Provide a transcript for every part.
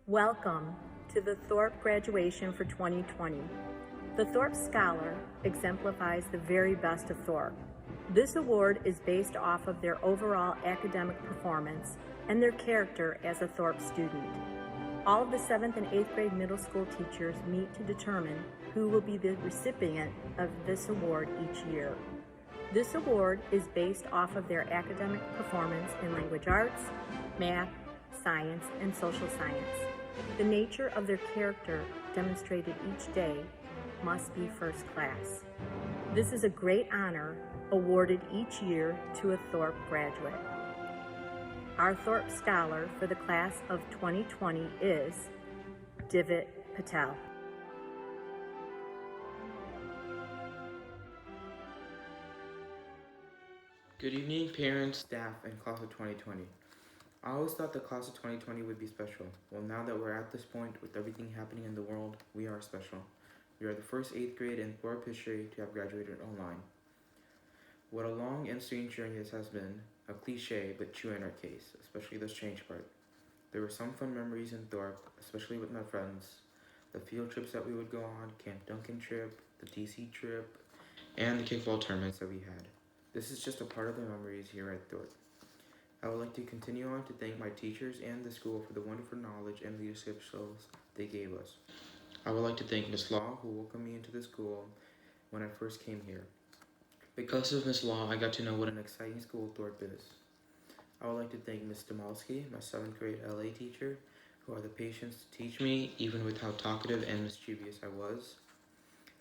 Welcome to the Thorpe graduation for 2020. The Thorpe Scholar exemplifies the very best of Thorpe. This award is based off of their overall academic performance and their character as a Thorpe student. All of the 7th and 8th grade middle school teachers meet to determine who will be the recipient of this award each year. This award is based off of their academic performance in language arts, math, science, and social science. The nature of their character demonstrated each day must be first class. This is a great honor awarded each year to a Thorpe graduate. Our Thorpe Scholar for the class of 2020 is Divit Patel. Good evening, parents, staff, and class of 2020. I always thought the class of 2020 would be special. Well, now that we're at this point with everything happening in the world, we are special. We are the first 8th grade in Thorpe history to have graduated online. What a long and strange journey this has been, a cliche but true in our case, especially this change part. There were some fun memories in Thorpe, especially with my friends, the field trips that we would go on, Camp Duncan trip, the DC trip, and the kickball tournaments that we had. This is just a part of the memories here at Thorpe. I would like to continue on to thank my teachers and the school for the wonderful knowledge and leadership skills they gave us. I would like to thank Miss Law, who welcomed me into the school when I first came here. Because of Miss Law, I got to know what an exciting school Thorpe is. I would like to thank Miss Demalski, my 7th grade LA teacher, who had the patience to teach me, even with how talkative and mischievous I was.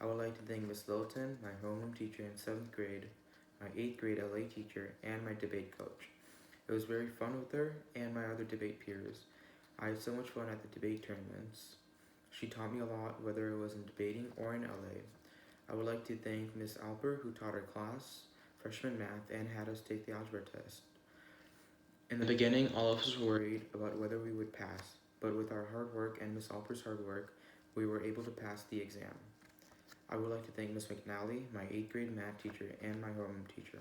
I would like to thank Miss Littleton, my homeroom teacher in 7th grade, my 8th grade LA teacher, and my debate coach. It was very fun with her and my other debate peers. I had so much fun at the debate tournaments. She taught me a lot, whether it was in debating or in LA. I would like to thank Miss Alper, who taught our class, freshman math, and had us take the algebra test. In the beginning, all of us were worried about whether we would pass, but with our hard work and Miss Alper's hard work, we were able to pass the exam. I would like to thank Miss McNally, my 8th grade math teacher, and my homeroom teacher.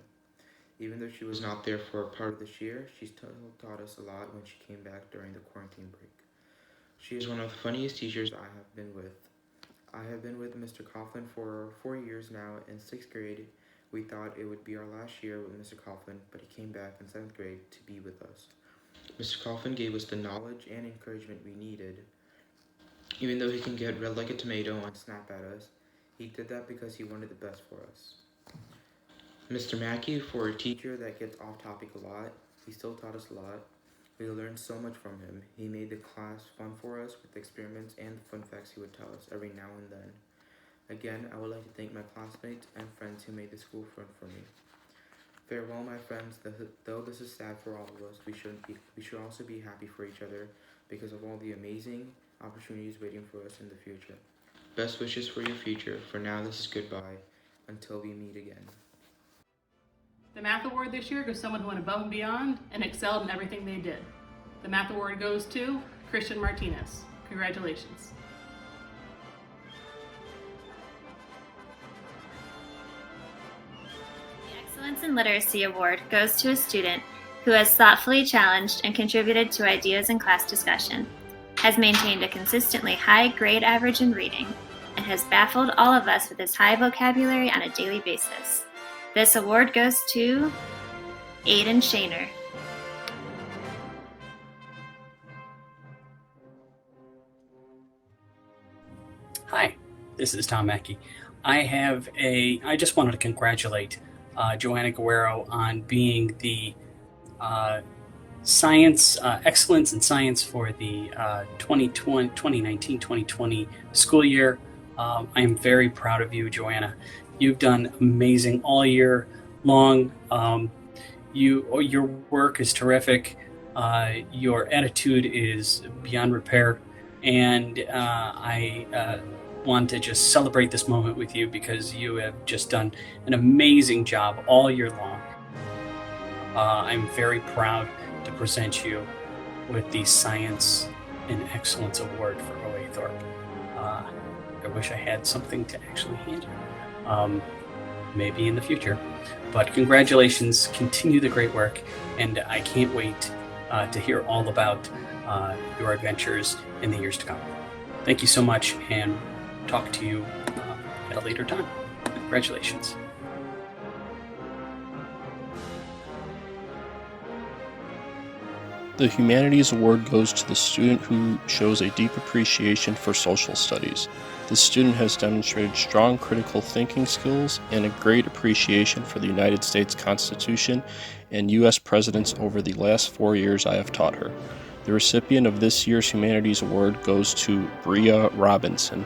Even though she was not there for a part of this year, she still taught us a lot when she came back during the quarantine break. She is one of the funniest teachers I have been with. I have been with Mr. Coughlin for 4 years now. In 6th grade, we thought it would be our last year with Mr. Coughlin, but he came back in 7th grade to be with us. Mr. Coughlin gave us the knowledge and encouragement we needed. Even though he can get red like a tomato and snap at us, he did that because he wanted the best for us. Mr. Mackey, for a teacher that gets off topic a lot, he still taught us a lot. We learned so much from him. He made the class fun for us with experiments and the fun facts he would tell us every now and then. Again, I would like to thank my classmates and friends who made the school fun for me. Farewell, my friends. Though this is sad for all of us, we should also be happy for each other because of all the amazing opportunities waiting for us in the future. Best wishes for your future. For now, this is goodbye. Until we meet again. The Math Award this year goes to someone who went above and beyond and excelled in everything they did. The Math Award goes to Christian Martinez. Congratulations. The Excellence in Literacy Award goes to a student who has thoughtfully challenged and contributed to ideas in class discussion, has maintained a consistently high grade average in reading, and has baffled all of us with his high vocabulary on a daily basis. This award goes to Aiden Shaner. Hi, this is Tom Mackey. I just wanted to congratulate Joanna Guerrero on being the science excellence in science for the 2019-2020 school year. I am very proud of you, Joanna. You've done amazing all year long. Your work is terrific. Your attitude is beyond repair. And I want to just celebrate this moment with you because you have just done an amazing job all year long. I'm very proud to present you with the Science and Excellence Award for OA Thorpe. I wish I had something to actually hand you, maybe in the future. But congratulations, continue the great work, and I can't wait to hear all about your adventures in the years to come. Thank you so much, and talk to you at a later time. Congratulations. The Humanities Award goes to the student who shows a deep appreciation for social studies. This student has demonstrated strong critical thinking skills and a great appreciation for the United States Constitution and U.S. presidents over the last 4 years I have taught her. The recipient of this year's Humanities Award goes to Bria Robinson.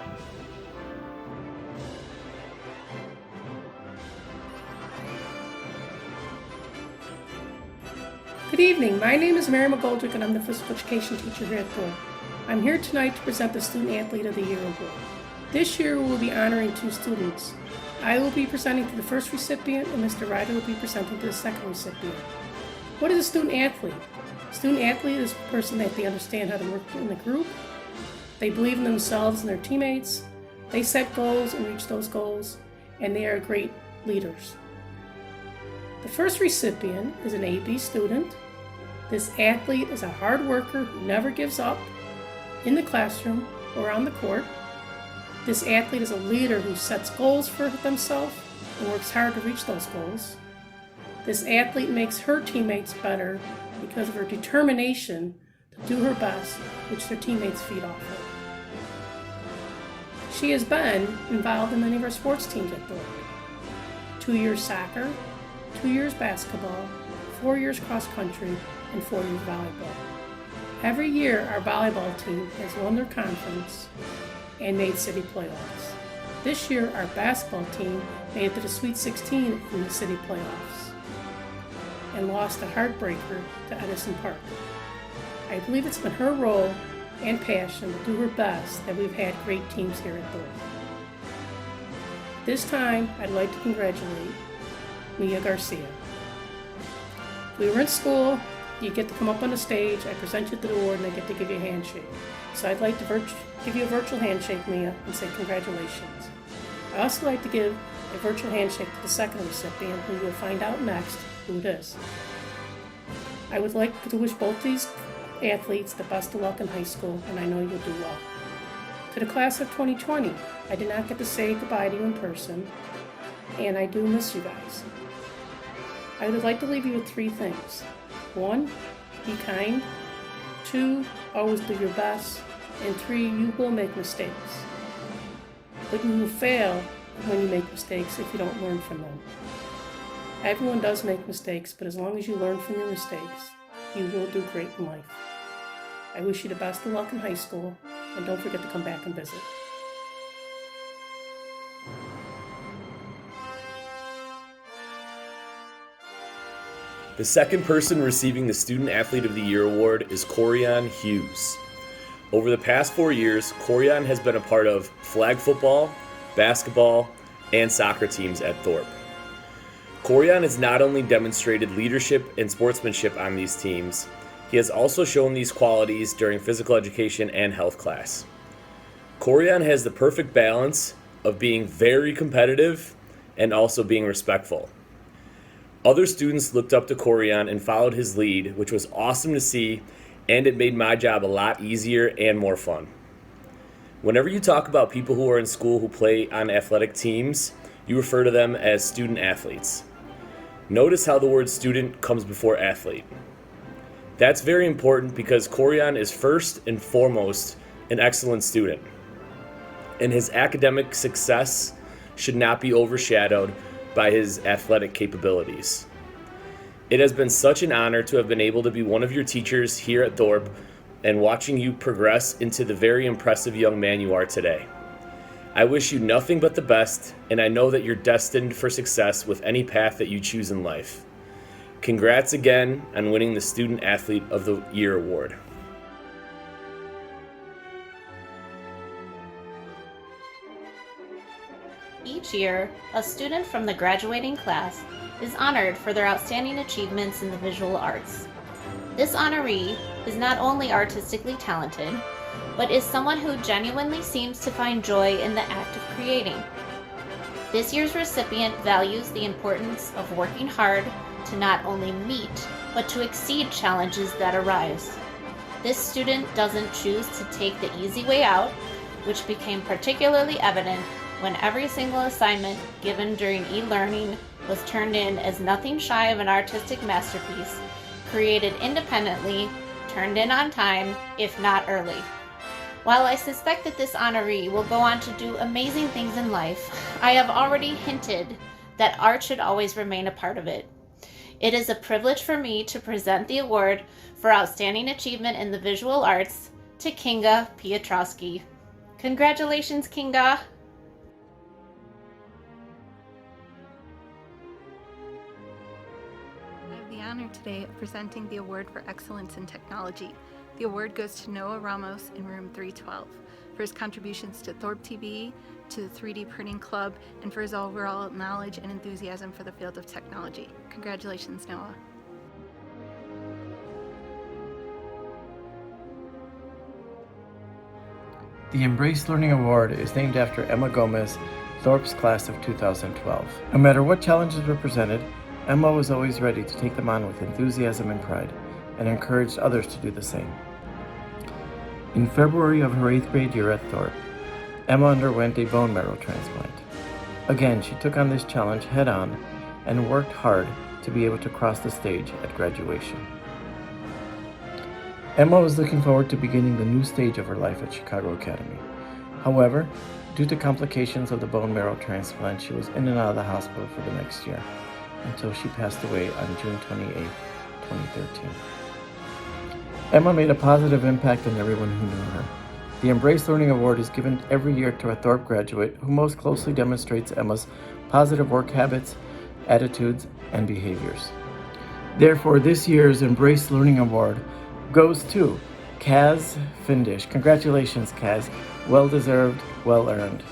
Good evening, my name is Mary McGoldrick and I'm the physical education teacher here at Thorpe. I'm here tonight to present the Student Athlete of the Year Award. This year we will be honoring 2 students. I will be presenting to the first recipient and Mr. Ryder will be presenting to the second recipient. What is a student athlete? A student athlete is a person that they understand how to work in a group, they believe in themselves and their teammates, they set goals and reach those goals, and they are great leaders. The first recipient is an AB student. This athlete is a hard worker who never gives up in the classroom or on the court. This athlete is a leader who sets goals for themselves and works hard to reach those goals. This athlete makes her teammates better because of her determination to do her best, which their teammates feed off of. She has been involved in many of our sports teams at Thorpe. 2 years soccer, 2 years basketball, 4 years cross country, and 4 years volleyball. Every year our volleyball team has won their conference and made city playoffs. This year our basketball team made it to the Sweet 16 in the city playoffs and lost a heartbreaker to Edison Park. I believe it's been her role and passion to do her best that we've had great teams here at Thorpe. This time I'd like to congratulate Mia Garcia. If we were in school, you get to come up on the stage, I present you to the award, and I get to give you a handshake. So I'd like to give you a virtual handshake, Mia, and say congratulations. I also like to give a virtual handshake to the second recipient, who you'll find out next who it is. I would like to wish both these athletes the best of luck in high school, and I know you'll do well. To the class of 2020, I did not get to say goodbye to you in person, and I do miss you guys. I would like to leave you with 3 things. 1, be kind. 2, always do your best. And 3, you will make mistakes. But you will fail when you make mistakes if you don't learn from them. Everyone does make mistakes, but as long as you learn from your mistakes, you will do great in life. I wish you the best of luck in high school, and don't forget to come back and visit. The second person receiving the Student Athlete of the Year award is Corian Hughes. Over the past 4 years, Corian has been a part of flag football, basketball, and soccer teams at Thorpe. Corian has not only demonstrated leadership and sportsmanship on these teams, he has also shown these qualities during physical education and health class. Corian has the perfect balance of being very competitive and also being respectful. Other students looked up to Corian and followed his lead, which was awesome to see, and it made my job a lot easier and more fun. Whenever you talk about people who are in school who play on athletic teams, you refer to them as student athletes. Notice how the word student comes before athlete. That's very important because Corian is first and foremost an excellent student, and his academic success should not be overshadowed by his athletic capabilities. It has been such an honor to have been able to be one of your teachers here at Thorpe and watching you progress into the very impressive young man you are today. I wish you nothing but the best, and I know that you're destined for success with any path that you choose in life. Congrats again on winning the Student Athlete of the Year award. Each year, a student from the graduating class is honored for their outstanding achievements in the visual arts. This honoree is not only artistically talented, but is someone who genuinely seems to find joy in the act of creating. This year's recipient values the importance of working hard to not only meet, but to exceed challenges that arise. This student doesn't choose to take the easy way out, which became particularly evident when every single assignment given during e-learning was turned in as nothing shy of an artistic masterpiece, created independently, turned in on time, if not early. While I suspect that this honoree will go on to do amazing things in life, I have already hinted that art should always remain a part of it. It is a privilege for me to present the award for Outstanding Achievement in the Visual Arts to Kinga Piotrowski. Congratulations, Kinga! I have the honor today of presenting the Award for Excellence in Technology. The award goes to Noah Ramos in room 312 for his contributions to Thorpe TV, to the 3D Printing Club, and for his overall knowledge and enthusiasm for the field of technology. Congratulations, Noah. The Embrace Learning Award is named after Emma Gomez, Thorpe's class of 2012. No matter what challenges were presented, Emma was always ready to take them on with enthusiasm and pride, and encouraged others to do the same. In February of her 8th grade year at Thorpe, Emma underwent a bone marrow transplant. Again, she took on this challenge head-on and worked hard to be able to cross the stage at graduation. Emma was looking forward to beginning the new stage of her life at Chicago Academy. However, due to complications of the bone marrow transplant, she was in and out of the hospital for the next year, until she passed away on June 28, 2013. Emma made a positive impact on everyone who knew her. The Embrace Learning Award is given every year to a Thorpe graduate who most closely demonstrates Emma's positive work habits, attitudes, and behaviors. Therefore, this year's Embrace Learning Award goes to Kaz Findish. Congratulations, Kaz. Well deserved, well earned.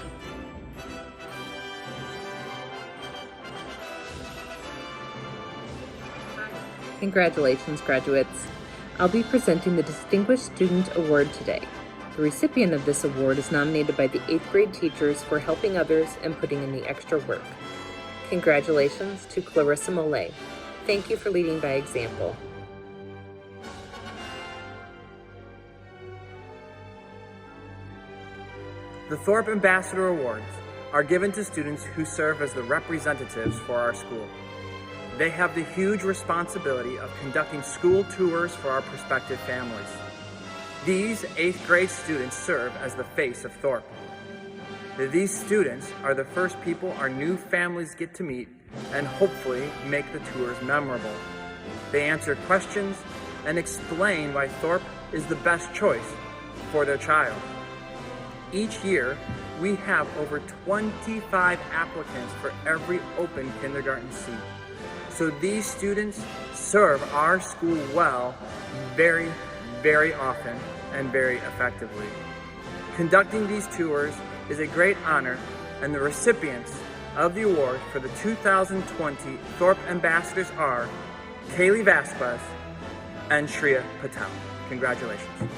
Congratulations, graduates. I'll be presenting the Distinguished Student Award today. The recipient of this award is nominated by the 8th grade teachers for helping others and putting in the extra work. Congratulations to Clarissa Mollet. Thank you for leading by example. The Thorpe Ambassador Awards are given to students who serve as the representatives for our school. They have the huge responsibility of conducting school tours for our prospective families. These 8th grade students serve as the face of Thorpe. These students are the first people our new families get to meet and hopefully make the tours memorable. They answer questions and explain why Thorpe is the best choice for their child. Each year, we have over 25 applicants for every open kindergarten seat. So these students serve our school well, very, very often and very effectively. Conducting these tours is a great honor, and the recipients of the award for the 2020 Thorpe Ambassadors are Kaylee Vasquez and Shreya Patel. Congratulations.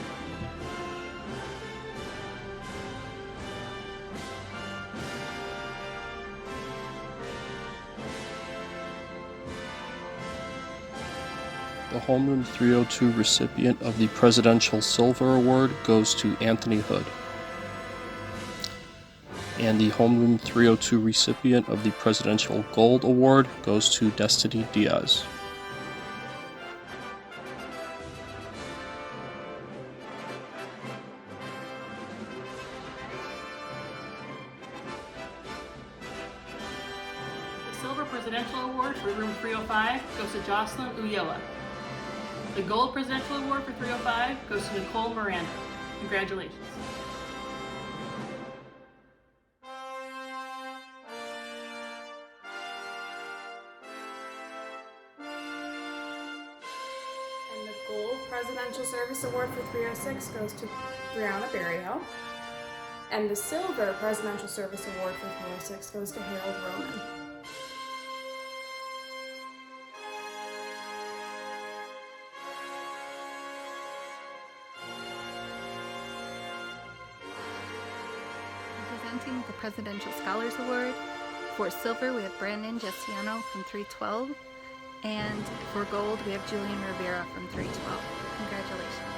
The Homeroom 302 recipient of the Presidential Silver Award goes to Anthony Hood. And the Homeroom 302 recipient of the Presidential Gold Award goes to Destiny Diaz. The Silver Presidential Award for room 305 goes to Jocelyn Ulloa. The Gold Presidential Award for 305 goes to Nicole Miranda. Congratulations. And the Gold Presidential Service Award for 306 goes to Brianna Barrio. And the Silver Presidential Service Award for 306 goes to Harold Roman. Presenting the Presidential Scholars Award. For silver, we have Brandon Gestiano from 312. And for gold, we have Julian Rivera from 312. Congratulations.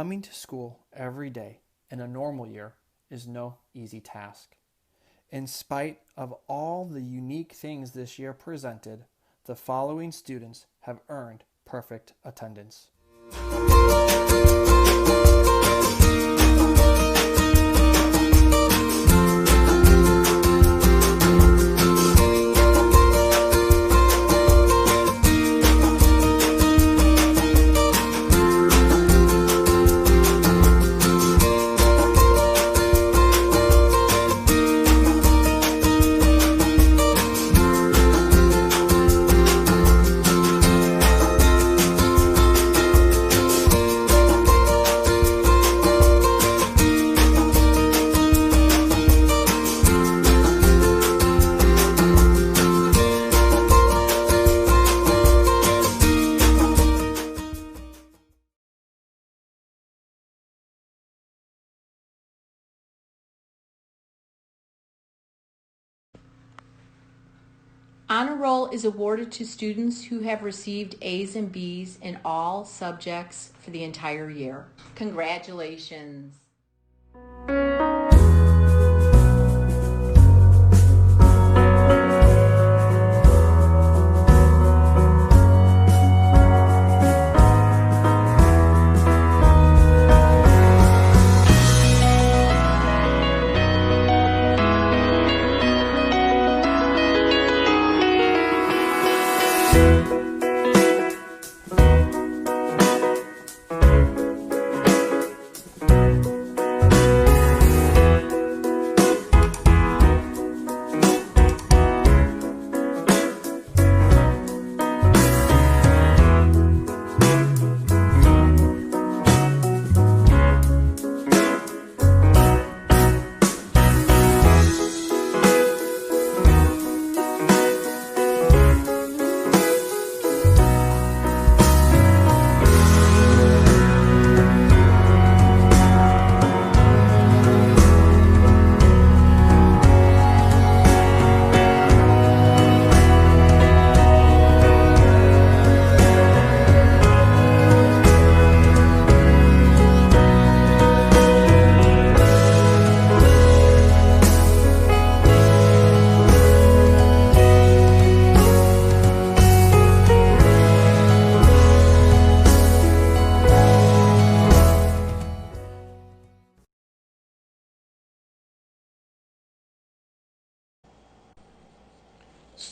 Coming to school every day in a normal year is no easy task. In spite of all the unique things this year presented, the following students have earned perfect attendance. Honor Roll is awarded to students who have received A's and B's in all subjects for the entire year. Congratulations.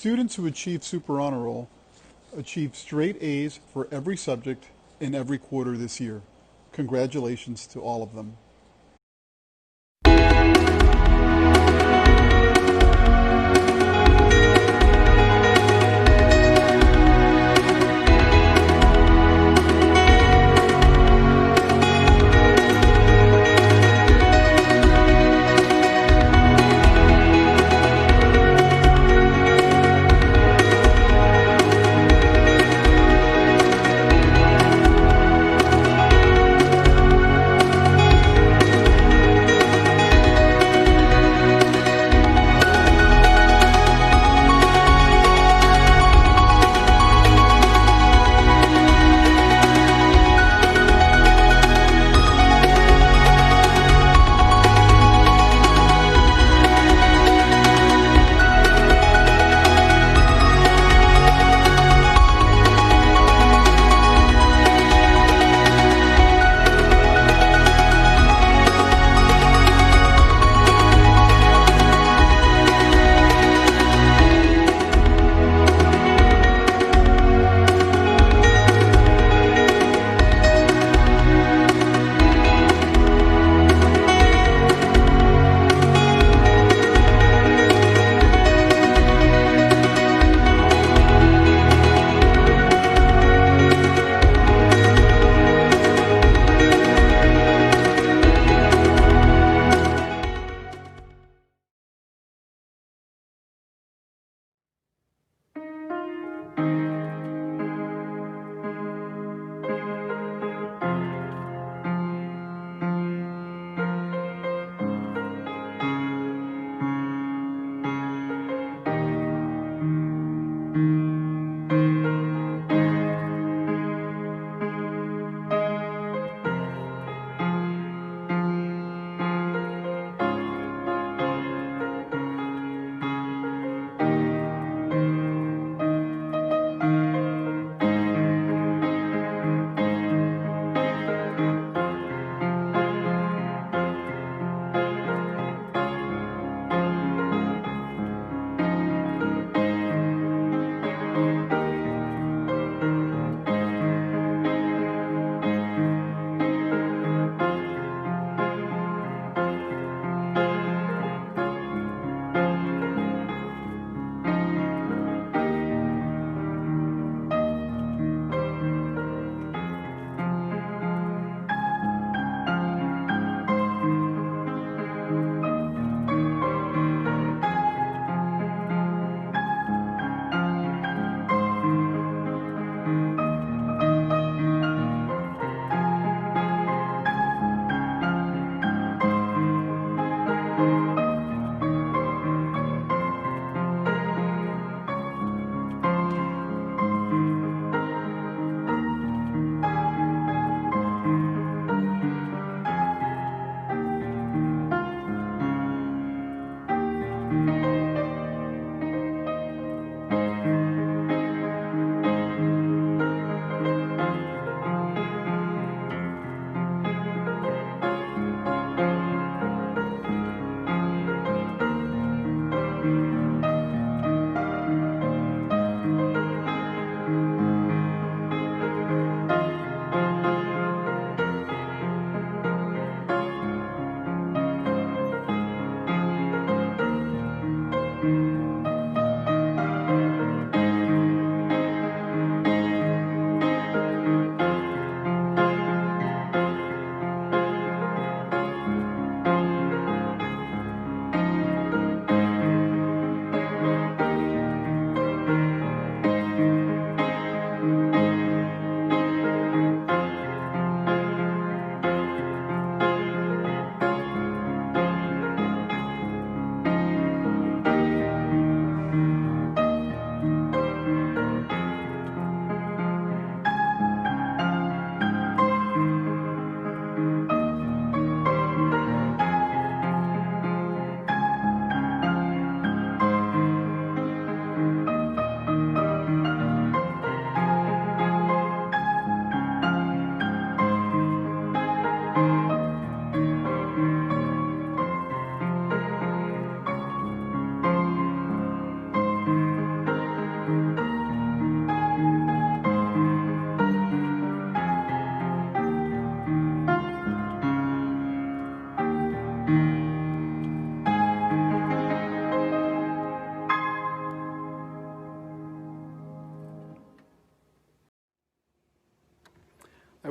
Students who achieve Super Honor Roll achieved straight A's for every subject in every quarter this year. Congratulations to all of them.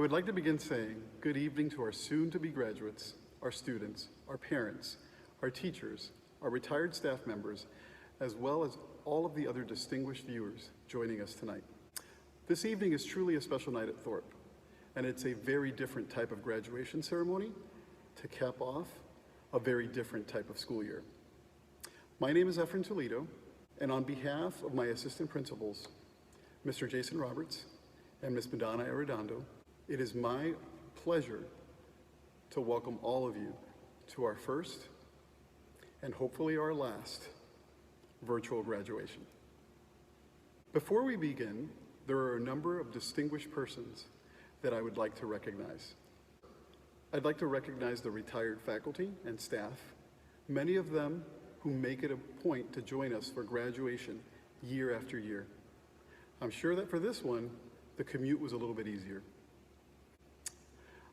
would like to begin saying good evening to our soon-to-be graduates, our students, our parents, our teachers, our retired staff members, as well as all of the other distinguished viewers joining us tonight. This evening is truly a special night at Thorpe, and it's a very different type of graduation ceremony to cap off a very different type of school year. My name is Efren Toledo, and on behalf of my assistant principals, Mr. Jason Roberts and Ms. Madonna Arredondo, it is my pleasure to welcome all of you to our first and hopefully our last virtual graduation. Before we begin, there are a number of distinguished persons that I would like to recognize. I'd like to recognize the retired faculty and staff, many of them who make it a point to join us for graduation year after year. I'm sure that for this one, the commute was a little bit easier.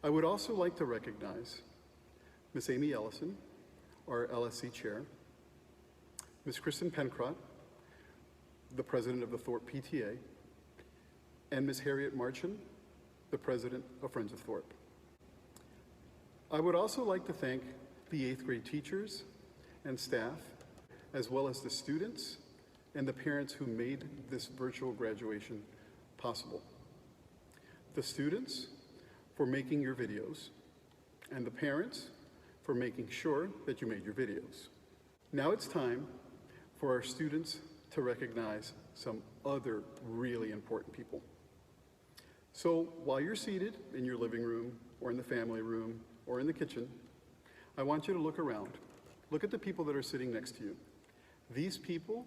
I would also like to recognize Miss Amy Ellison, our LSC chair, Miss Kristen Pencrott, the president of the Thorpe PTA, and Miss Harriet Marchin, the president of Friends of Thorpe. I would also like to thank the 8th grade teachers and staff, as well as the students and the parents who made this virtual graduation possible. The students for making your videos, and the parents for making sure that you made your videos. Now it's time for our students to recognize some other really important people. So while you're seated in your living room or in the family room or in the kitchen, I want you to look around. Look at the people that are sitting next to you. These people,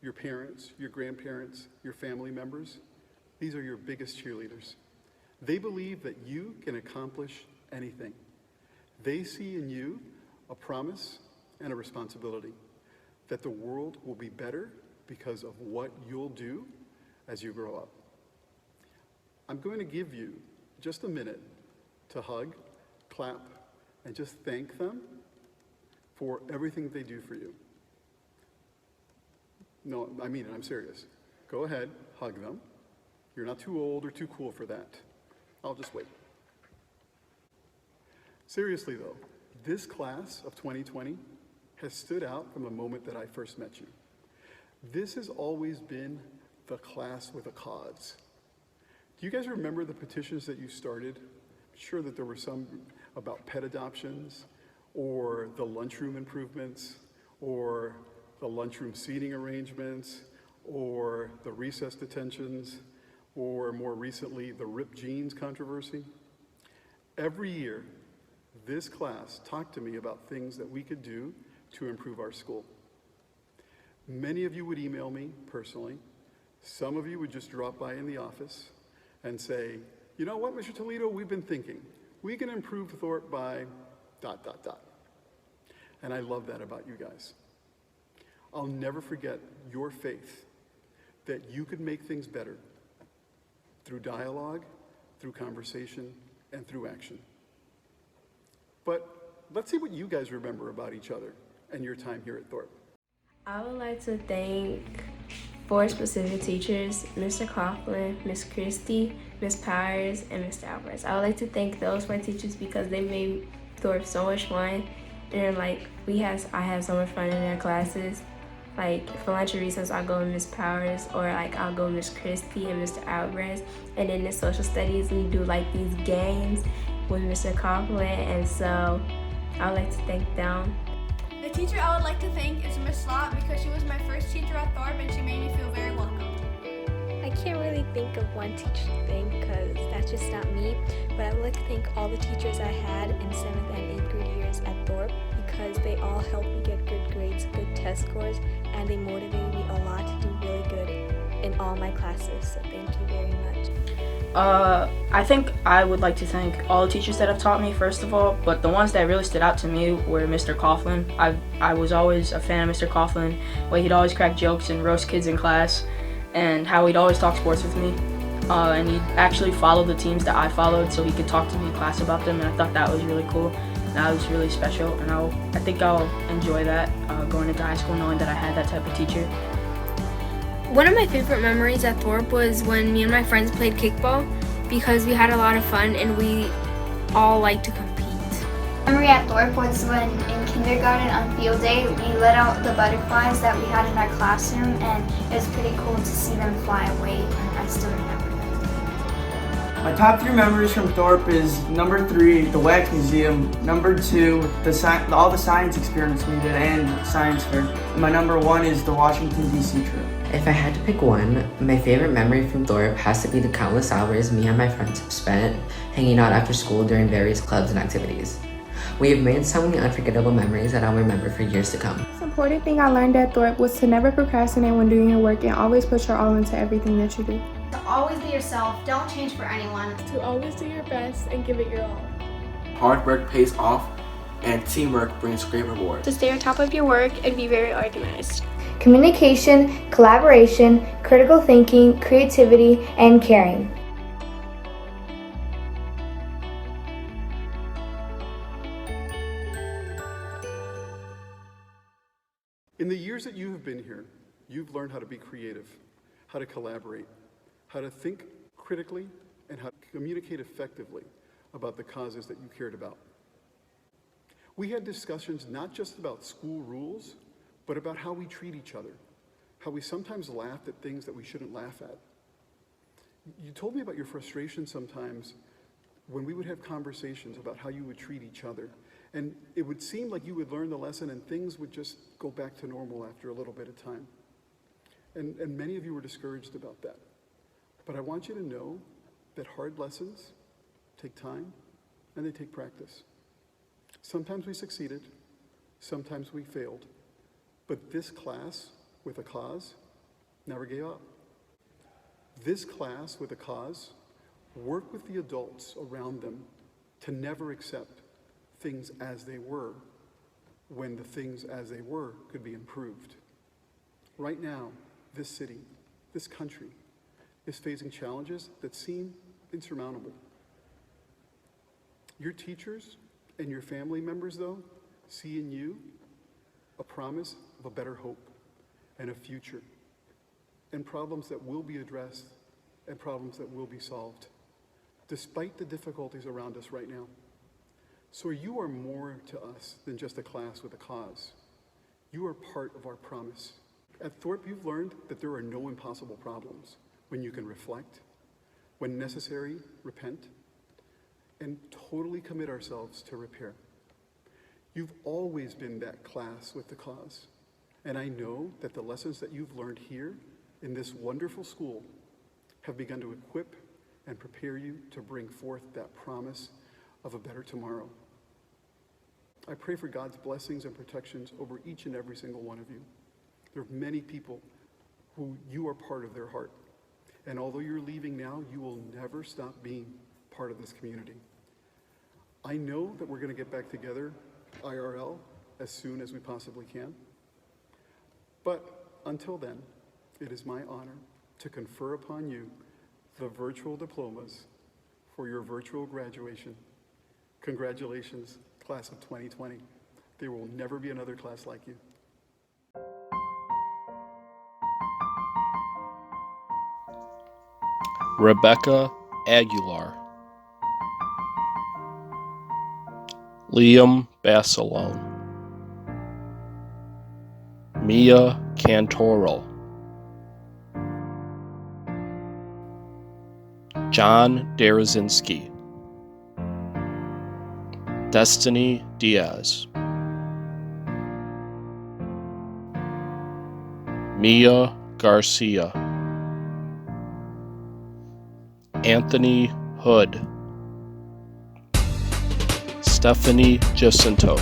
your parents, your grandparents, your family members, these are your biggest cheerleaders. They believe that you can accomplish anything. They see in you a promise and a responsibility that the world will be better because of what you'll do as you grow up. I'm going to give you just a minute to hug, clap, and just thank them for everything they do for you. No, I mean it, I'm serious. Go ahead, hug them. You're not too old or too cool for that. I'll just wait. Seriously though, this class of 2020 has stood out from the moment that I first met you. This has always been the class with a cause. Do you guys remember the petitions that you started? I'm sure that there were some about pet adoptions, or the lunchroom improvements, or the lunchroom seating arrangements, or the recess detentions, or more recently, the ripped jeans controversy. Every year, this class talked to me about things that we could do to improve our school. Many of you would email me personally. Some of you would just drop by in the office and say, you know what, Mr. Toledo, we've been thinking. We can improve Thorpe by ... And I love that about you guys. I'll never forget your faith that you could make things better through dialogue, through conversation, and through action. But let's see what you guys remember about each other and your time here at Thorpe. I would like to thank 4 specific teachers, Mr. Coughlin, Miss Christie, Miss Powers, and Mr. Alvarez. I would like to thank those 4 teachers because they made Thorpe so much fun. And I had so much fun in their classes. Like for lunch and recess, I'll go with Miss Powers, or I'll go with Miss Christie and Mr. Alvarez. And then in social studies, we do these games with Mr. Coughlin, and so I would like to thank them. The teacher I would like to thank is Miss Slott because she was my first teacher at Thorpe and she made me feel very welcome. I can't really think of one teacher to thank because that's just not me, but I would like to thank all the teachers I had in 7th and 8th grade years at Thorpe because they all helped me get good grades, good test scores, and they motivated me a lot to do really good in all my classes, so thank you very much. I think I would like to thank all the teachers that have taught me, first of all, but the ones that really stood out to me were Mr. Coughlin. I was always a fan of Mr. Coughlin, where he'd always crack jokes and roast kids in class, and how he'd always talk sports with me. And he'd actually follow the teams that I followed so he could talk to me in class about them, and I thought that was really cool. That was really special, and I think I'll enjoy that going into high school, knowing that I had that type of teacher. One of my favorite memories at Thorpe was when me and my friends played kickball. because we had a lot of fun and we all like to compete. Memory at Thorpe was when in kindergarten on field day we let out the butterflies that we had in our classroom, and it was pretty cool to see them fly away, and I still remember them. My top 3 memories from Thorpe is number 3, the Wax Museum, number 2, all the science experiments we did and science fair, and my number 1 is the Washington DC trip. If I had to pick one, my favorite memory from Thorpe has to be the countless hours me and my friends have spent hanging out after school during various clubs and activities. We have made so many unforgettable memories that I'll remember for years to come. The most important thing I learned at Thorpe was to never procrastinate when doing your work and always put your all into everything that you do. To always be yourself, don't change for anyone. To always do your best and give it your all. Hard work pays off, and teamwork brings great rewards. To stay on top of your work and be very organized. Communication, collaboration, critical thinking, creativity, and caring. In the years that you have been here, you've learned how to be creative, how to collaborate, how to think critically, and how to communicate effectively about the causes that you cared about. We had discussions not just about school rules, but about how we treat each other, how we sometimes laughed at things that we shouldn't laugh at. You told me about your frustration sometimes when we would have conversations about how you would treat each other. And it would seem like you would learn the lesson and things would just go back to normal after a little bit of time. And many of you were discouraged about that. But I want you to know that hard lessons take time and they take practice. Sometimes we succeeded, sometimes we failed. But this class with a cause never gave up. This class with a cause worked with the adults around them to never accept things as they were when the things as they were could be improved. Right now, this city, this country, is facing challenges that seem insurmountable. Your teachers and your family members, though, see in you a promise of a better hope and a future, and problems that will be addressed and problems that will be solved, despite the difficulties around us right now. So you are more to us than just a class with a cause. You are part of our promise. At Thorpe, you've learned that there are no impossible problems when you can reflect, when necessary, repent, and totally commit ourselves to repair. You've always been that class with the cause. And I know that the lessons that you've learned here in this wonderful school have begun to equip and prepare you to bring forth that promise of a better tomorrow. I pray for God's blessings and protections over each and every single one of you. There are many people who you are part of their heart. And although you're leaving now, you will never stop being part of this community. I know that we're going to get back together IRL as soon as we possibly can. But until then, it is my honor to confer upon you the virtual diplomas for your virtual graduation. Congratulations, class of 2020. There will never be another class like you. Rebecca Aguilar, Liam Basilone, Mia Cantoral, John Derazinski, Destiny Diaz, Mia Garcia, Anthony Hood, Stephanie Jacinto,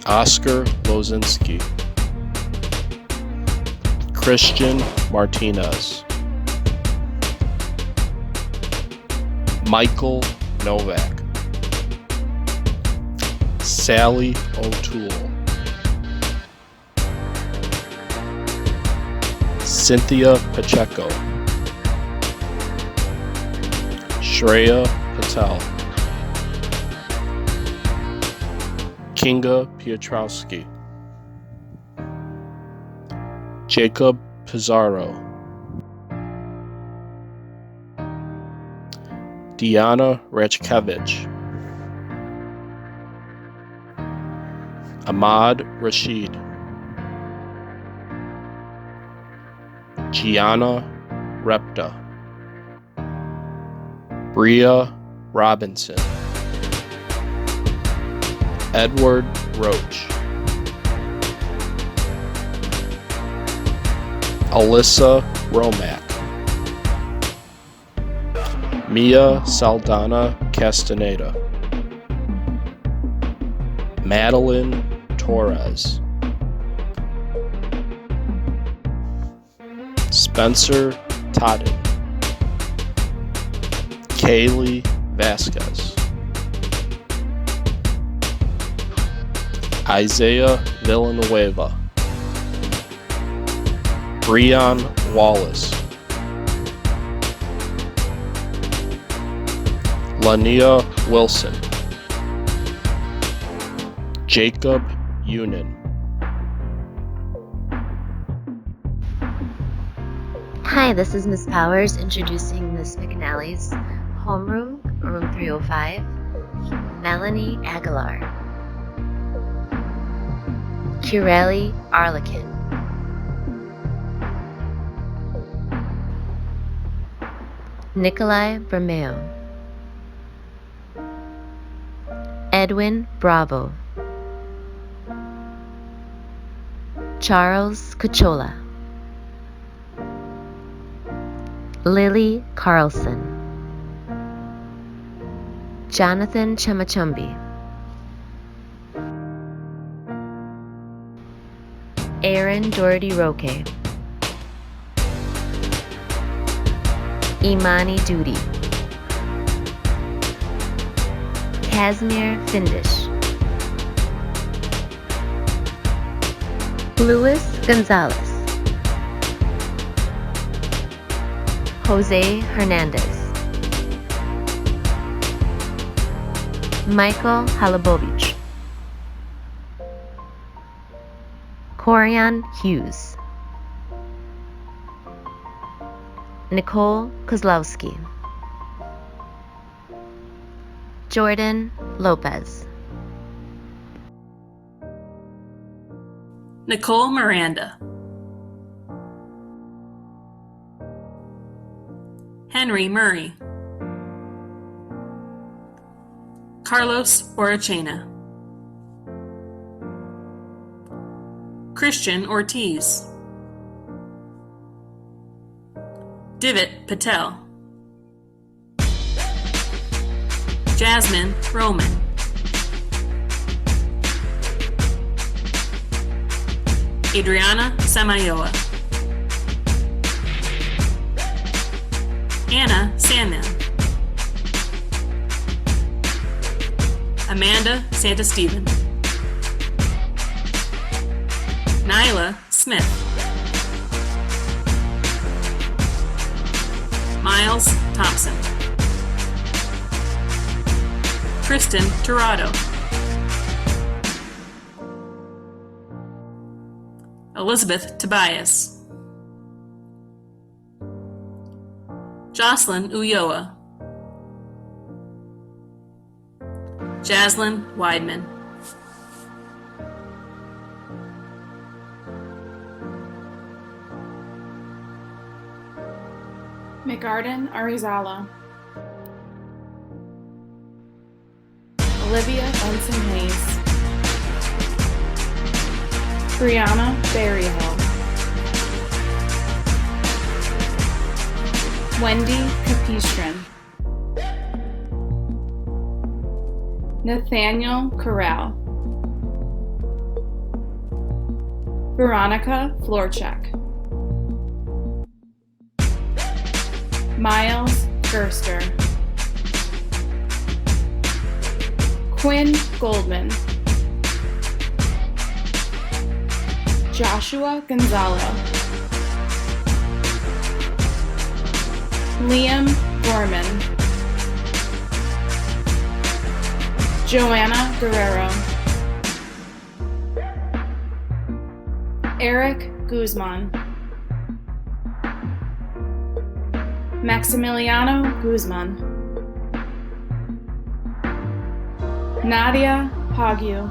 Oscar Lozinski, Christian Martinez, Michael Novak, Sally O'Toole, Cynthia Pacheco, Shreya Patel, Kinga Piotrowski, Jacob Pizarro, Diana Rachkevich, Ahmad Rashid, Gianna Repta, Bria Robinson, Edward Roach, Alyssa Romack, Mia Saldana Castaneda, Madeline Torres, Spencer Totten, Kaylee Vasquez, Isaiah Villanueva, Breon Wallace, Lania Wilson, Jacob Unin. Hi, this is Miss Powers introducing Miss McNally's homeroom, room 305, Melanie Aguilar, Kireli Arlekin, Nikolai Bermeo, Edwin Bravo, Charles Cachola, Lily Carlson, Jonathan Chamachumbi, Aaron Doherty Roque, Imani Doody, Casimir Findish, Luis Gonzalez, Jose Hernandez, Michael Halabovich, Corian Hughes, Nicole Kozlowski, Jordan Lopez, Nicole Miranda, Henry Murray, Carlos Orachena, Christian Ortiz, Divit Patel, Jasmine Roman, Adriana Samayoa, Anna Sandman, Amanda Santasteven, Nyla Smith, Miles Thompson, Kristen Tirado, Elizabeth Tobias, Jocelyn Ulloa, Jaslyn Weidman, McArden Arizala, Olivia Benson Hayes, Brianna Berryhill, Wendy Capistran, Nathaniel Corral, Veronica Florchek, Miles Gerster, Quinn Goldman, Joshua Gonzalo, Liam Gorman, Joanna Guerrero, Eric Guzman, Maximiliano Guzman, Nadia Hagu,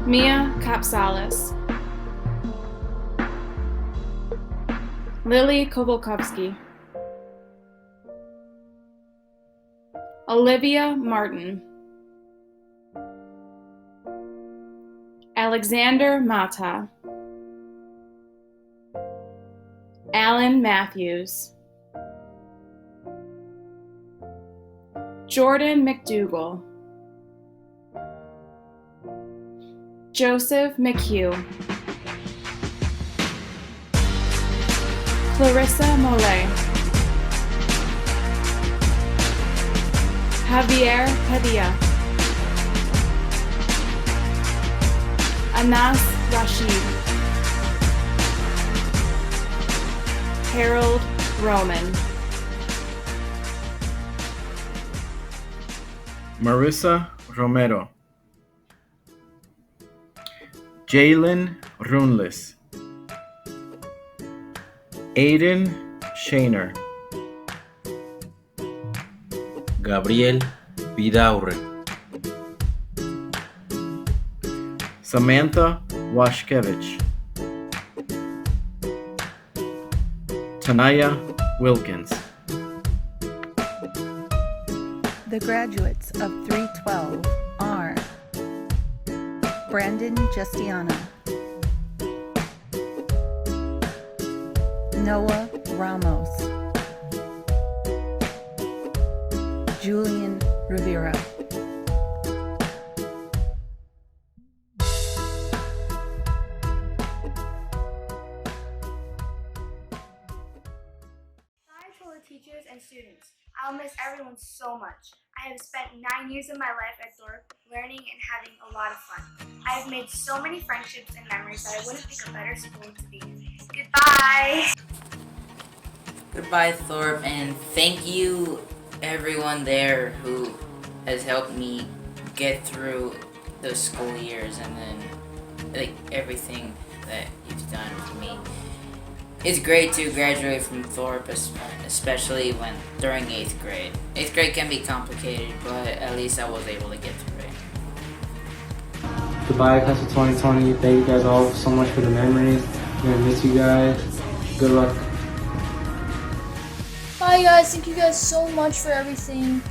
Mia Kapsalis, Lily Kovalkovsky, Olivia Martin, Alexander Mata, Alan Matthews, Jordan McDougall, Joseph McHugh, Clarissa Mollet, Javier Padilla, Anas Rashid, Harold Roman, Marissa Romero, Jalen Runlis, Aiden Shaner, Gabriel Vidaurre, Samantha Washkevich, Tanaya Wilkins. The graduates of 312 are Brandon Justiano, Noah Ramos, Julian Rivera, teachers and students. I'll miss everyone so much. I have spent 9 years of my life at Thorpe learning and having a lot of fun. I have made so many friendships and memories that I wouldn't pick a better school to be in. Goodbye! Goodbye, Thorpe, and thank you everyone there who has helped me get through those school years and then everything that you've done for me. It's great to graduate from Thorpe, especially during 8th grade. 8th grade can be complicated, but at least I was able to get through it. Goodbye, class of 2020. Thank you guys all so much for the memories. I'm gonna miss you guys. Good luck. Bye guys, thank you guys so much for everything,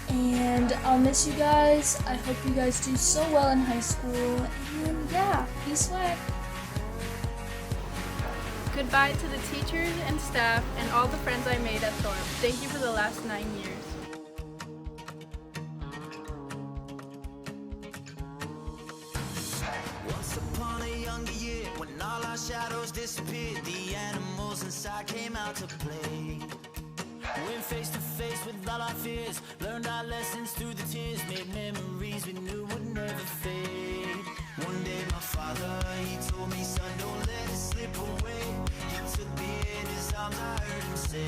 and I'll miss you guys. I hope you guys do so well in high school, and yeah, be swag. Goodbye to the teachers and staff and all the friends I made at Thorpe. Thank you for the last 9 years. Once upon a younger year, when all our shadows disappeared, the animals inside came out to play. Went face to face with all our fears, learned our lessons through the tears, made memories we knew would never fade. One day my father, he told me, son, don't let it slip away. He took me in his arms, I heard him say,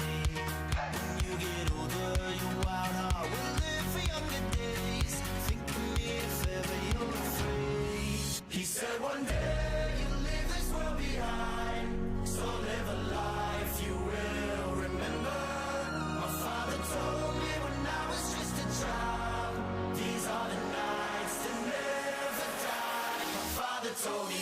when you get older, your wild heart will live for younger days. Think of me if ever you're afraid. He said one day you'll leave this world behind, so live a life you will remember. My father told me when I was just a child, these are the nights that never die. My father told me.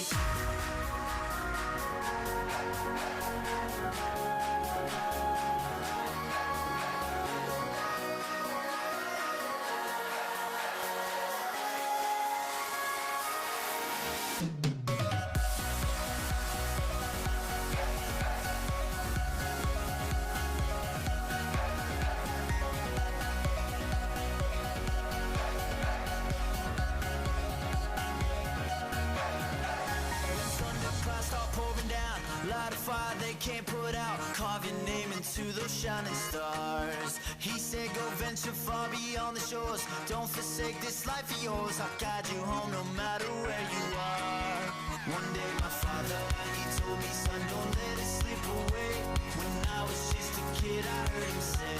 Light a fire they can't put out, carve your name into those shining stars. He said go venture far beyond the shores, don't forsake this life of yours. I'll guide you home no matter where you are. One day my father, he told me, son, don't let it slip away. When I was just a kid I heard him say,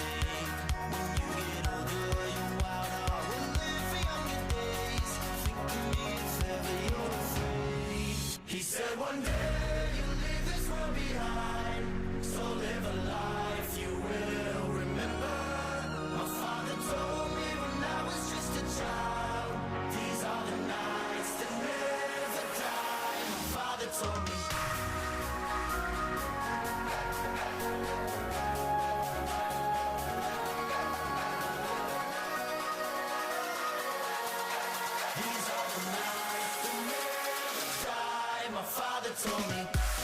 when you get older your wild heart will live for younger days. Think of me if ever you're afraid. He said one day behind, so live a life you will remember. My father told me when I told me